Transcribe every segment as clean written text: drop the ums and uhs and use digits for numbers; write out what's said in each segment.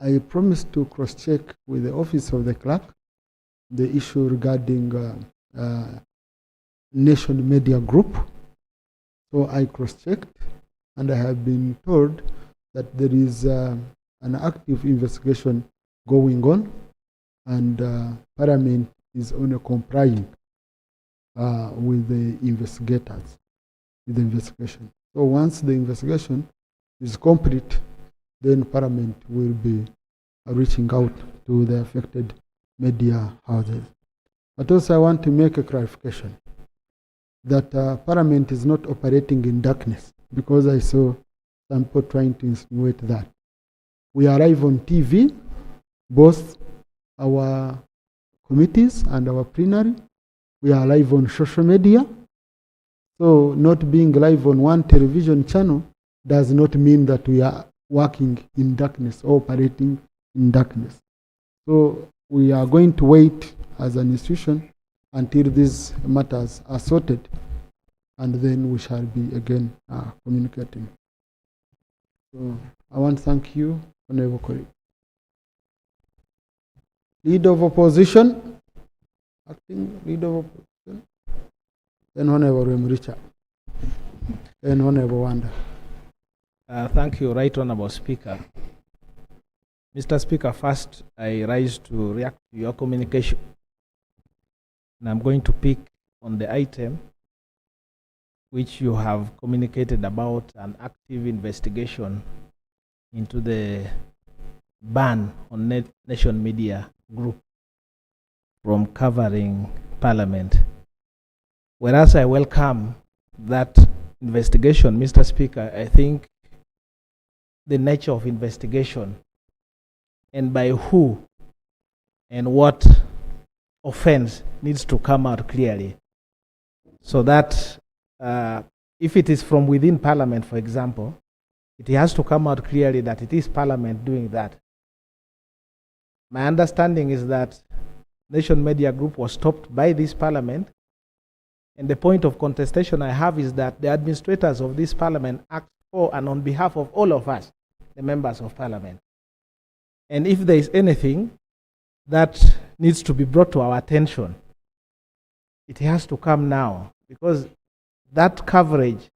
I promised to cross-check with the office of the clerk the issue regarding Nation Media Group. So I cross-checked, and I have been told that there is an active investigation going on, and Parliament is only complying with the investigators, with the investigation. So once the investigation is complete, then Parliament will be reaching out to the affected media houses. But also I want to make a clarification that Parliament is not operating in darkness, because I saw some people trying to insinuate that. We are live on TV, both our committees and our plenary. We are live on social media. So not being live on one television channel does not mean that we are working in darkness or operating in darkness. So we are going to wait as an institution until these matters are sorted, and then we shall be again communicating. So I want to thank you, Honorable colleague. Leader of Opposition, acting Leader of Opposition, then Honorable Richard, then Honorable Wanda. Thank you, Right Honorable Speaker. Mr. Speaker, first I rise to react to your communication. And I'm going to pick on the item which you have communicated about an active investigation into the ban on Nation Media Group from covering Parliament. Whereas I welcome that investigation, Mr. Speaker, I think the nature of investigation and by who and what offense needs to come out clearly, so that if it is from within Parliament, for example, it has to come out clearly that it is Parliament doing that. My understanding is that Nation Media Group was stopped by this Parliament, and the point of contestation I have is that the administrators of this Parliament act for and on behalf of all of us, the members of Parliament. And if there is anything that needs to be brought to our attention, it has to come now, because that coverage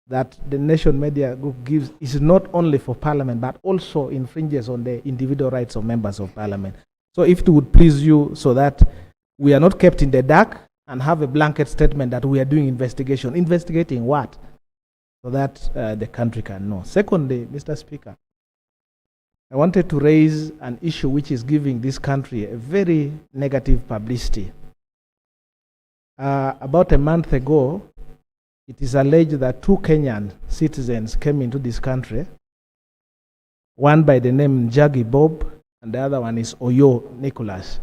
that the Nation Media Group gives is not only for Parliament, but also infringes on the individual rights of members of Parliament. So if it would please you, so that we are not kept in the dark and have a blanket statement that we are doing investigation. Investigating what? So that the country can know. Secondly, Mr. Speaker, I wanted to raise an issue which is giving this country a very negative publicity. About a month ago, it is alleged that 2 Kenyan citizens came into this country, one by the name Njagi Bob, and the other one is Oyo Nicholas.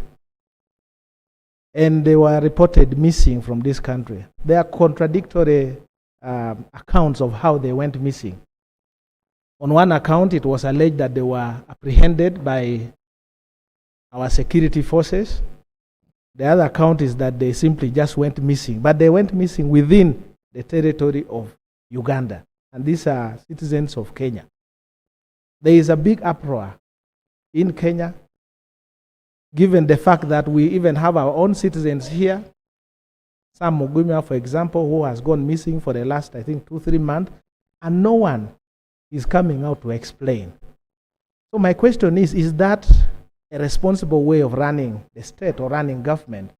And they were reported missing from this country. There are contradictory accounts of how they went missing. On one account, it was alleged that they were apprehended by our security forces. The other account is that they simply just went missing, but they went missing within the territory of Uganda, and these are citizens of Kenya. There is a big uproar in Kenya, given the fact that we even have our own citizens here. Sam Mugumya, for example, who has gone missing for the last, I think, 2-3 months, and no one is coming out to explain. So my question is that a responsible way of running the state or running government,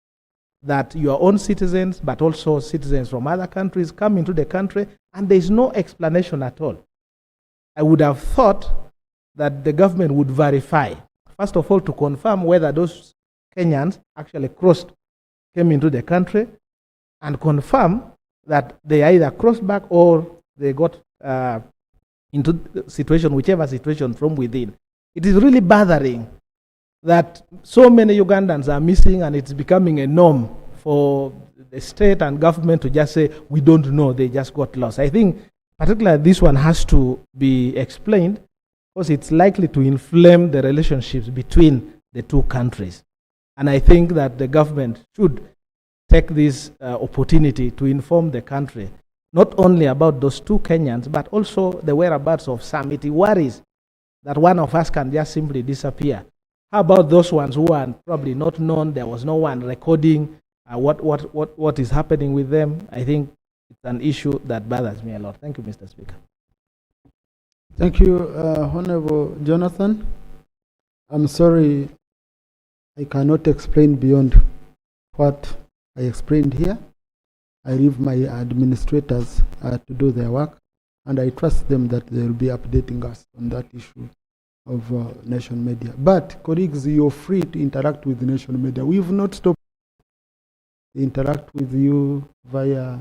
that your own citizens, but also citizens from other countries, come into the country and there is no explanation at all? I would have thought that the government would verify, first of all, to confirm whether those Kenyans actually came into the country, and confirm that they either crossed back or they got into the situation, whichever situation, from within. It is really bothering that so many Ugandans are missing, and it's becoming a norm for the state and government to just say, we don't know, they just got lost. I think particularly this one has to be explained, because it's likely to inflame the relationships between the two countries. And I think that the government should take this opportunity to inform the country, not only about those 2 Kenyans, but also the whereabouts of some. It worries that one of us can just simply disappear. How about those ones who are probably not known? There was no one recording what is happening with them. I think it's an issue that bothers me a lot. Thank you, Mr. Speaker. Thank you, Honorable Jonathan. I'm sorry I cannot explain beyond what I explained here. I leave my administrators to do their work, and I trust them that they will be updating us on that issue of nation media. But colleagues, you're free to interact with the nation media. We've not stopped to interact with you via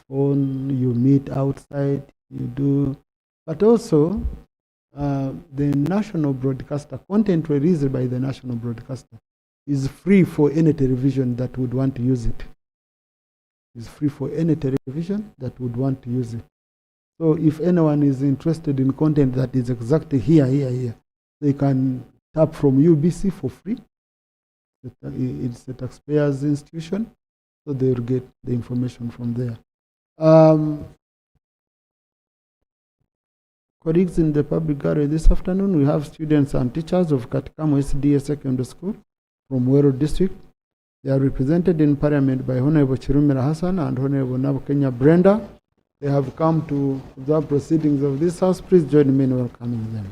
phone, you meet outside, you do. But also, the national broadcaster, content released by the national broadcaster, is free for any television that would want to use it. It's free for any television that would want to use it. So if anyone is interested in content that is exactly here, they can tap from UBC for free. It's a taxpayers institution, so they will get the information from there. Colleagues in the public gallery this afternoon, we have students and teachers of Katikamo SDA Secondary School from Wero District. They are represented in Parliament by Honorable Chirumira Hassan and Honorable Nabukenya Brenda. They have come to observe proceedings of this House. Please join me in welcoming them.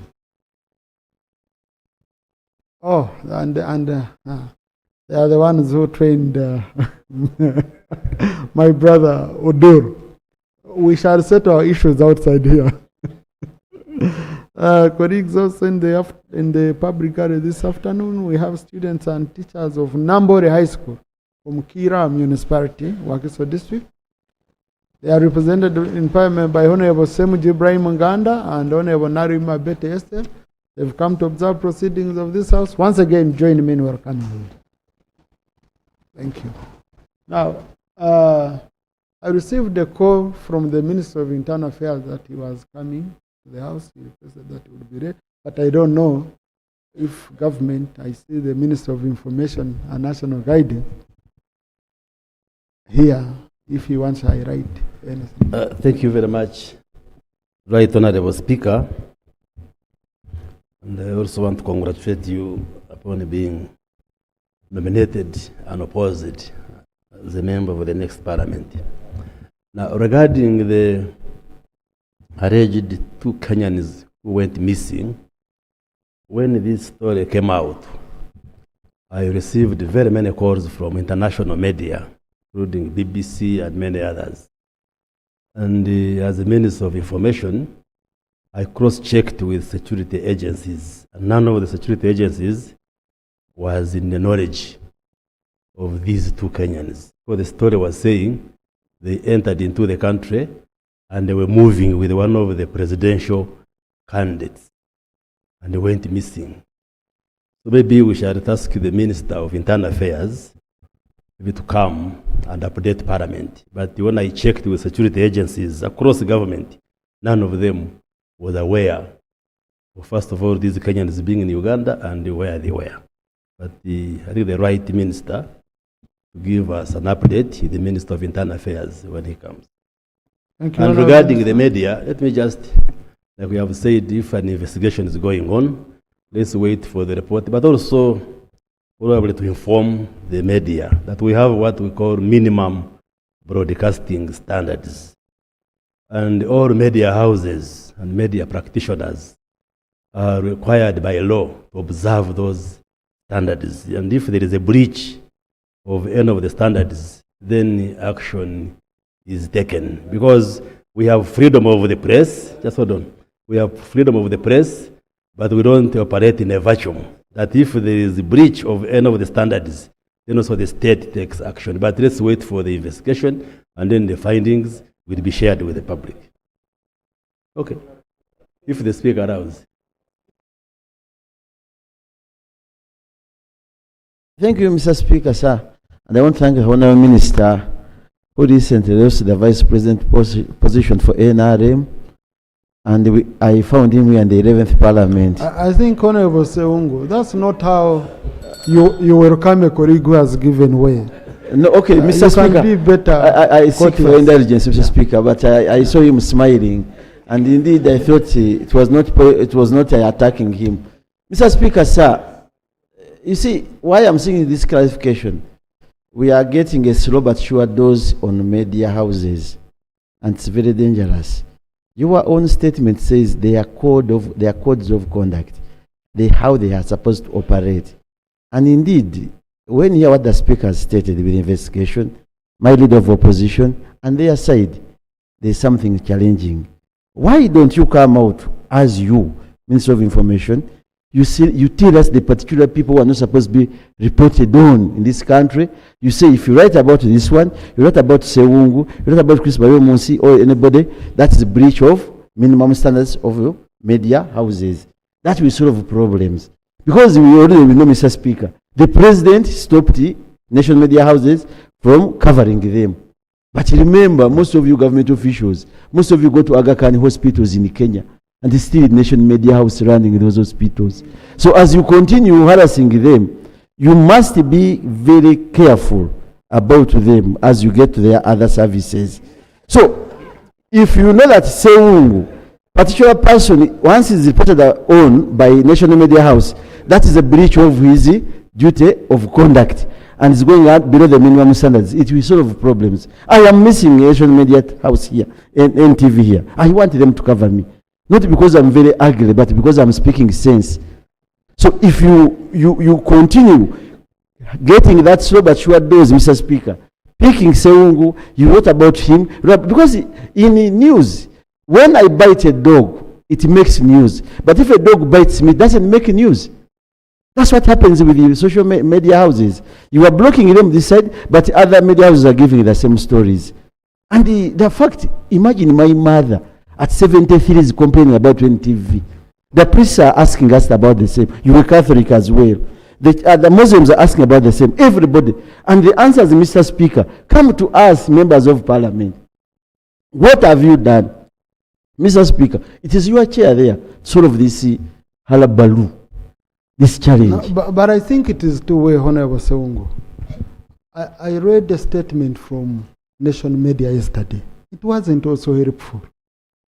Oh, and they are the ones who trained my brother Odur. We shall settle our issues outside here. Colleagues, also in the public gallery this afternoon, we have students and teachers of Nambore High School from Kira Municipality, Wakiso District. They are represented in Parliament by Honorable Semuji Ibrahim Nganda and Honorable Narima Bete Esther. They've come to observe proceedings of this House. Once again, join me in welcoming them. Thank you. Now, I received a call from the Minister of Internal Affairs that he was coming to the House. He requested that he would be there. But I don't know if government, I see the Minister of Information and National Guidance here, if he wants I write anything. Thank you very much, Right Honorable Speaker. And I also want to congratulate you upon being nominated and opposed as a member of the next Parliament. Now, regarding the alleged 2 Kenyans who went missing, when this story came out, I received very many calls from international media, including BBC and many others. And as a Minister of Information, I cross-checked with security agencies, and none of the security agencies was in the knowledge of these 2 Kenyans. So the story was saying they entered into the country and they were moving with one of the presidential candidates and they went missing. So maybe we should task the Minister of Internal Affairs maybe to come and update Parliament. But when I checked with security agencies across the government, none of them was aware of, first of all, these Kenyans being in Uganda and where they were. But I think the right minister to give us an update, the Minister of Internal Affairs, when he comes. Thank you. And regarding the media, let me just, like we have said, if an investigation is going on, let's wait for the report, but also probably to inform the media that we have what we call minimum broadcasting standards. And all media houses and media practitioners are required by law to observe those standards. And if there is a breach of any of the standards, then action is taken. Because we have freedom of the press, just hold on. We have freedom of the press, but we don't operate in a vacuum. That if there is a breach of any of the standards, then also the state takes action. But let's wait for the investigation, and then the findings will be shared with the public. Okay. If the Speaker allows. Thank you, Mr. Speaker, sir. And I want to thank the Honourable Minister who recently lost the Vice President position for NRM. And I found him here in the 11th Parliament. I think, Honorable Ssewungu, that's not how you welcome a colleague who has given way. No, okay, Mr. Speaker. Can be better. I seek for indulgence, Mr. Speaker, but I saw him smiling. And indeed, I thought it was not attacking him. Mr. Speaker, sir, you see, why I'm saying this clarification, we are getting a slow but sure dose on media houses, and it's very dangerous. Your own statement says their codes of conduct, how they are supposed to operate. And indeed, when you hear what the speaker stated with the investigation, my leader of opposition, and their side, there's something challenging. Why don't you come out as you, Minister of Information, you tell us the particular people who are not supposed to be reported on in this country. You say if you write about this one, you write about Ssewungu, you write about Chris Baryomunsi or anybody, that is a breach of minimum standards of media houses. That will solve problems. Because we already know, Mr. Speaker, the president stopped the national media houses from covering them. But remember, most of you government officials, most of you go to Aga Khan hospitals in Kenya, and they still national media house running those hospitals. So as you continue harassing them, you must be very careful about them as you get to their other services. So if you know that Ssewungu, particular person, once is reported on by national media house, that is a breach of his duty of conduct, and it's going out below the minimum standards, it will solve problems. I am missing a national media house here, NTV here. I want them to cover me. Not because I'm very ugly, but because I'm speaking sense. So if you continue getting that slow but sure dose, Mr. Speaker, picking Ssewungu, you wrote about him, because in the news, when I bite a dog, it makes news. But if a dog bites me, it doesn't make news. That's what happens with the social media houses. You are blocking them this side, but other media houses are giving the same stories. And the fact, imagine my mother at 73 is complaining about NTV. The priests are asking us about the same. You were Catholic as well. The Muslims are asking about the same. Everybody. And the answer is, Mr. Speaker, come to us, members of Parliament. What have you done? Mr. Speaker, it is your chair there, sort of this halabaloo, this challenge. No, but I think it is two-way, Honorable Ssewungu. I read a statement from national media yesterday. It wasn't also helpful.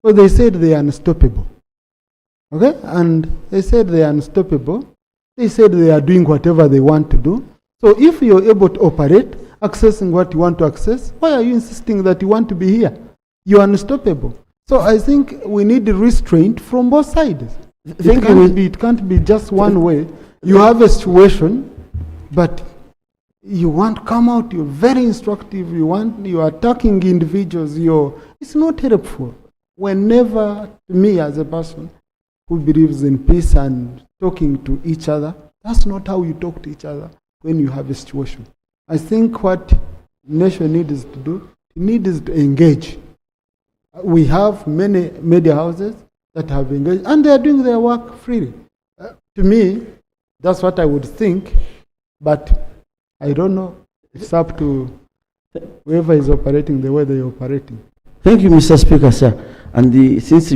So they said they are unstoppable. Okay? And they said they are unstoppable. They said they are doing whatever they want to do. So if you're able to operate, accessing what you want to access, why are you insisting that you want to be here? You are unstoppable. So I think we need restraint from both sides. It can't be just one way. You have a situation, but you want to come out, you're very instructive, you are attacking individuals, it's not helpful. Whenever, me as a person who believes in peace and talking to each other, that's not how you talk to each other when you have a situation. I think what nation needs to do, it needs to engage. We have many media houses that have engaged, and they are doing their work freely. To me, that's what I would think, but I don't know. It's up to whoever is operating the way they are operating. Thank you, Mr. Speaker, sir. And since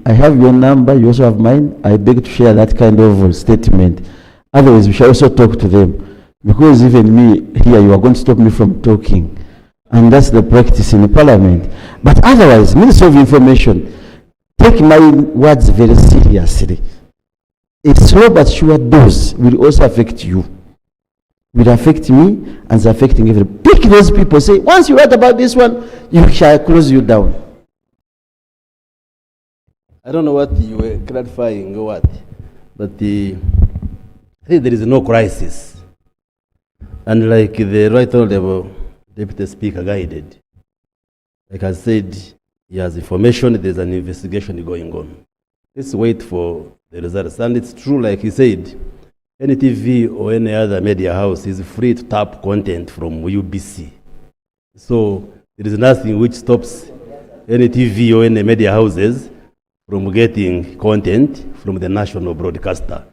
I have your number, you also have mine, I beg to share that kind of statement. Otherwise, we shall also talk to them. Because even me here, you are going to stop me from talking. And that's the practice in the Parliament. But otherwise, Minister of Information, take my words very seriously. A slow but sure dose will also affect you. Will affect me and is affecting everybody. Pick those people, say, once you write about this one, you shall close you down. I don't know what you were clarifying or what, but I think there is no crisis. And like the Right Honorable Deputy Speaker guided, like I said, he has information, there's an investigation going on. Let's wait for the results. And it's true, like he said, any TV or any other media house is free to tap content from UBC. So there is nothing which stops any TV or any media houses from getting content from the national broadcaster.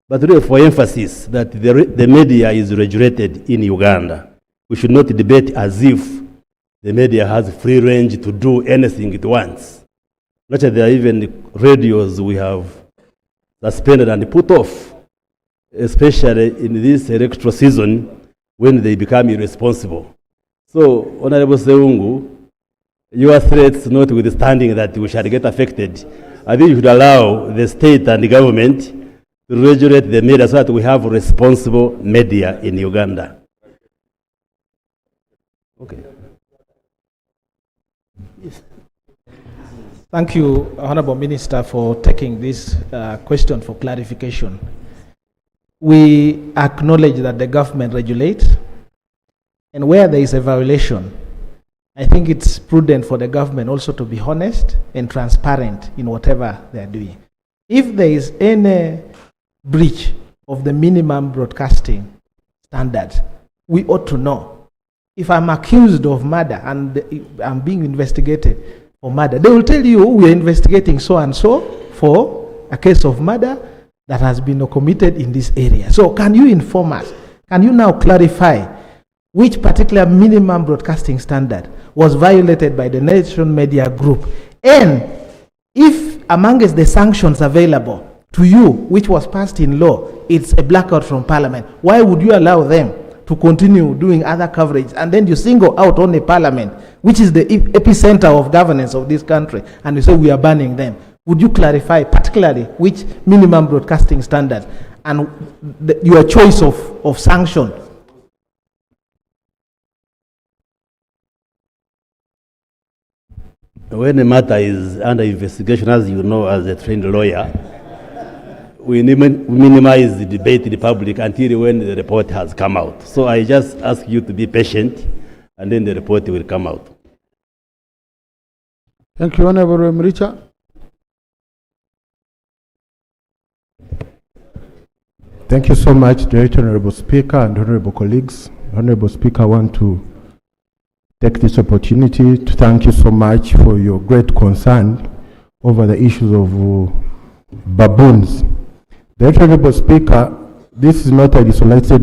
But really for emphasis that the media is regulated in Uganda, we should not debate as if the media has free range to do anything it wants. Not that there are even radios we have suspended and put off, especially in this electoral season when they become irresponsible. So, Honorable Ssewungu, your threats notwithstanding that we shall get affected, I think you should allow the state and the government to regulate the media so that we have responsible media in Uganda. Okay. Thank you, Honorable Minister, for taking this question for clarification. We acknowledge that the government regulates, and where there is a violation, I think it's prudent for the government also to be honest and transparent in whatever they are doing. If there is any breach of the minimum broadcasting standards, we ought to know. If I'm accused of murder and I'm being investigated for murder, they will tell you we are investigating so and so for a case of murder that has been committed in this area. So can you inform us? Can you now clarify which particular minimum broadcasting standard was violated by the Nation Media Group? And if amongst the sanctions available to you, which was passed in law, it's a blackout from Parliament, why would you allow them to continue doing other coverage, and then you single out only Parliament, which is the epicenter of governance of this country, and you say we are banning them? Would you clarify particularly which minimum broadcasting standards and your choice of sanction? When a matter is under investigation, as you know, as a trained lawyer, we minimize the debate in the public until when the report has come out. So I just ask you to be patient, and then the report will come out. Thank you, Honorable Mricha. Thank you so much, Director, Honorable Speaker, and Honorable colleagues. Honorable Speaker, I want to take this opportunity to thank you so much for your great concern over the issues of baboons. The Honorable Speaker, this is not a isolated